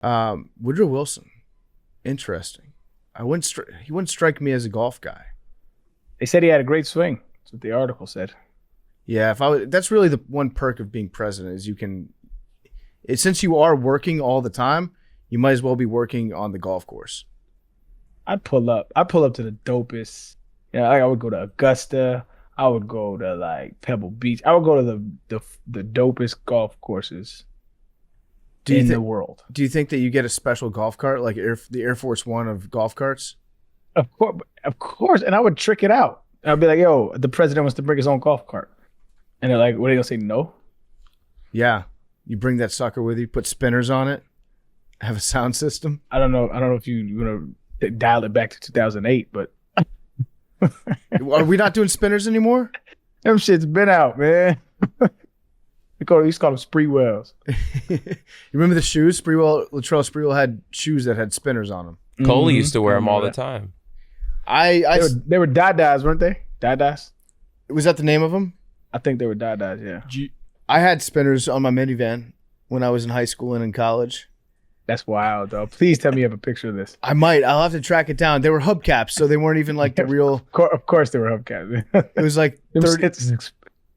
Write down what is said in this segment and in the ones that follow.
Woodrow Wilson. Interesting. He wouldn't strike me as a golf guy. They said he had a great swing. That's what the article said. Yeah, that's really the one perk of being president is since you are working all the time, you might as well be working on the golf course. I'd pull up to the dopest. I would go to Augusta. I would go to like Pebble Beach. I would go to the dopest golf courses in the world. Do you think that you get a special golf cart, like the Air Force One of golf carts? Of course. And I would trick it out. I'd be like, yo, the president wants to bring his own golf cart. And they're like, what are you going to say, no? Yeah. You bring that sucker with you, put spinners on it, have a sound system. I don't know if you're going to dial it back to 2008, but. Are we not doing spinners anymore? Them shit's been out, man. We used to call them Spreewells. You remember the shoes? Latrell Sprewell had shoes that had spinners on them. Cole used to wear them all the time. They were Dadas, weren't they? Dadas? Was that the name of them? I think they were Dadas, yeah. I had spinners on my minivan when I was in high school and in college. That's wild, though. Please tell me you have a picture of this. I might. I'll have to track it down. They were hubcaps, so they weren't even like the real. Of course, they were hubcaps. It was like 30.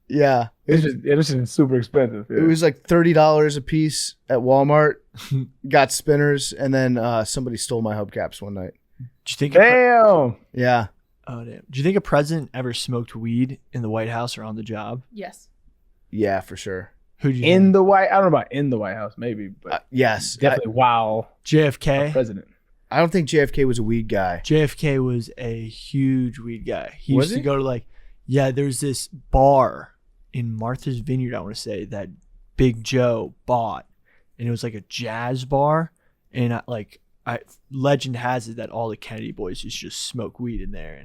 Yeah, it was just super expensive. Yeah. It was like $30 a piece at Walmart. Got spinners, and then somebody stole my hubcaps one night. Do you think? Damn. Yeah. Oh damn. Do you think a president ever smoked weed in the White House or on the job? Yes. Yeah, for sure. Who do you in think? the White? I don't know about in the White House, maybe, but yes, definitely. Wow. JFK. President. I don't think JFK was a weed guy. JFK was a huge weed guy. He Was used he? to go to there's this bar in Martha's Vineyard, I want to say, that Big Joe bought, and it was like a jazz bar, and legend has it that all the Kennedy boys used to just smoke weed in there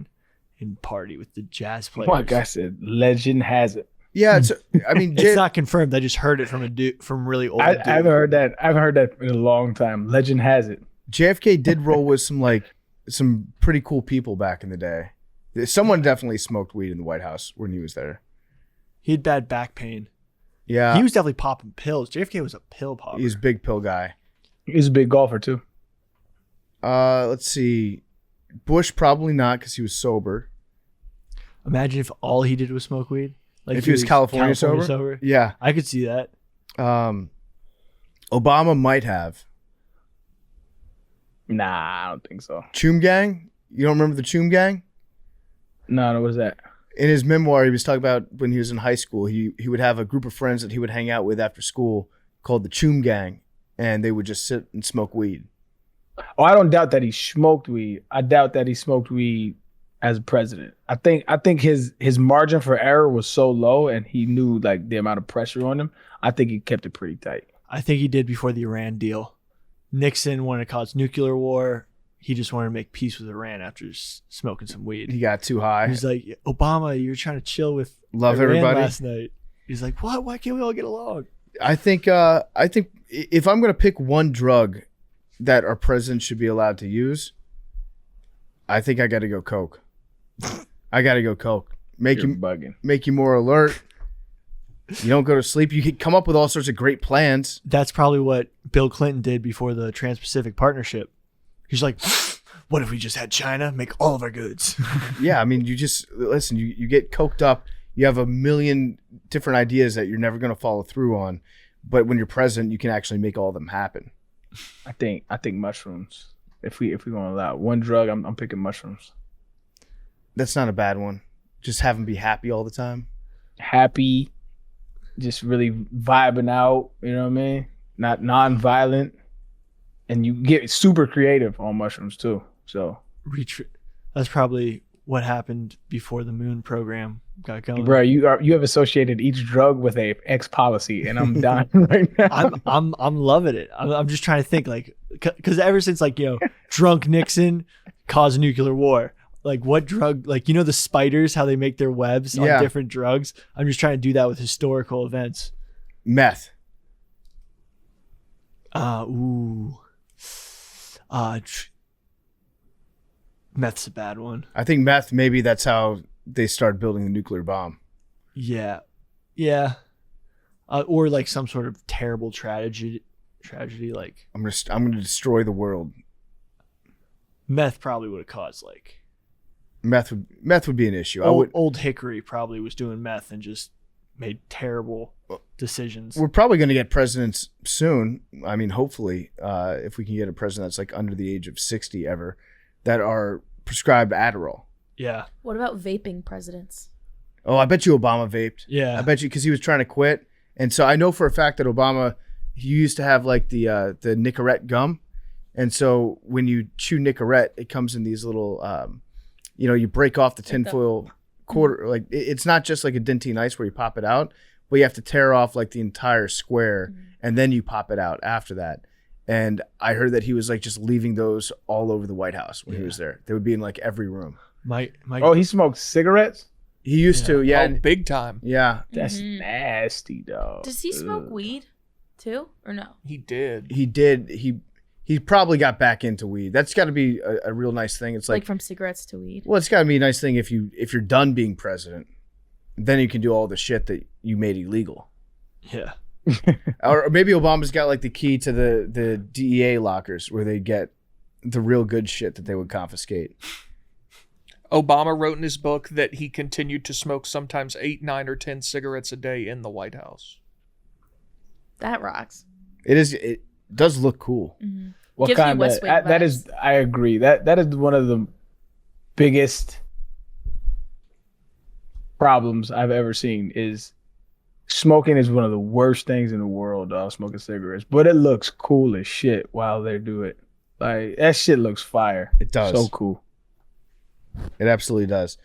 and party with the jazz players. Like I said, legend has it. Yeah, it's not confirmed. I just heard it from a dude, from really old. I haven't heard that. I haven't heard that in a long time. Legend has it. JFK did roll with some pretty cool people back in the day. Someone definitely smoked weed in the White House when he was there. He had bad back pain. Yeah, he was definitely popping pills. JFK was a pill popper. He was a big pill guy. He was a big golfer too. Let's see. Bush probably not because he was sober. Imagine if all he did was smoke weed. Like if he was California sober? Yeah. I could see that. Obama might have. Nah, I don't think so. Choom Gang? You don't remember the Choom Gang? No, what was that? In his memoir, he was talking about when he was in high school, he would have a group of friends that he would hang out with after school called the Choom Gang, and they would just sit and smoke weed. Oh, I don't doubt that he smoked weed. I doubt that he smoked weed as president. I think his margin for error was so low, and he knew like the amount of pressure on him. I think he kept it pretty tight. I think he did before the Iran deal. Nixon wanted to cause nuclear war. He just wanted to make peace with Iran after smoking some weed. He got too high. He's like, Obama, you were trying to chill with Love Iran everybody last night. He's like, what? Why can't we all get along? I think if I'm going to pick one drug that our president should be allowed to use, I think I got to go coke. I got to go coke. Make you more alert. You don't go to sleep. You can come up with all sorts of great plans. That's probably what Bill Clinton did before the Trans-Pacific Partnership. He's like, what if we just had China make all of our goods? Yeah, I mean, you just listen. You get coked up. You have a million different ideas that you're never going to follow through on. But when you're president, you can actually make all of them happen. I think mushrooms. If we gonna allow one drug, I'm picking mushrooms. That's not a bad one. Just have them be happy all the time. Happy, just really vibing out. You know what I mean? Not non-violent, and you get super creative on mushrooms too. So that's probably what happened before the moon program got going. Bro, you have associated each drug with a X policy, and I'm dying right now. I'm loving it. I'm just trying to think because ever since drunk Nixon caused nuclear war. Like what drug, the spiders, how they make their webs on different drugs. I'm just trying to do that with historical events. Meth. Meth's a bad one. I think meth, maybe that's how they start building the nuclear bomb. Yeah. Yeah. Or like some sort of terrible tragedy. Like I'm gonna destroy the world. meth probably would have caused like Meth would be an issue. I would. old Hickory probably was doing meth and just made terrible decisions. We're probably going to get presidents soon. I mean, hopefully, if we can get a president that's like under the age of 60 ever, that are prescribed Adderall. Yeah. What about vaping presidents? Oh, I bet you Obama vaped. Yeah. I bet you because he was trying to quit. And so I know for a fact that Obama, he used to have like the Nicorette gum. And so when you chew Nicorette, it comes in these little, you break off the tinfoil quarter. Like it's not just like a Dentine Ice where you pop it out, but you have to tear off like the entire square and then you pop it out after that. And I heard that he was like just leaving those all over the White House when he was there. They would be in like every room. Oh, he smoked cigarettes? He used to, yeah. Oh, big time. Yeah. That's nasty, dog. Does he smoke weed too, or no? He did. He did. He probably got back into weed. That's got to be a real nice thing. It's Like from cigarettes to weed. well, it's got to be a nice thing if you're done being president, then you can do all the shit that you made illegal. Yeah. Or maybe Obama's got like the key to the DEA lockers where they get the real good shit that they would confiscate. Obama wrote in his book that he continued to smoke sometimes 8, 9, or 10 cigarettes a day in the White House. That rocks. It does look cool. Mm-hmm. What Gives me kind West of Wing that vibes. is? I agree. That is one of the biggest problems I've ever seen. Is smoking is one of the worst things in the world. Smoking cigarettes, but it looks cool as shit while they do it. Like that shit looks fire. It does. So cool. It absolutely does.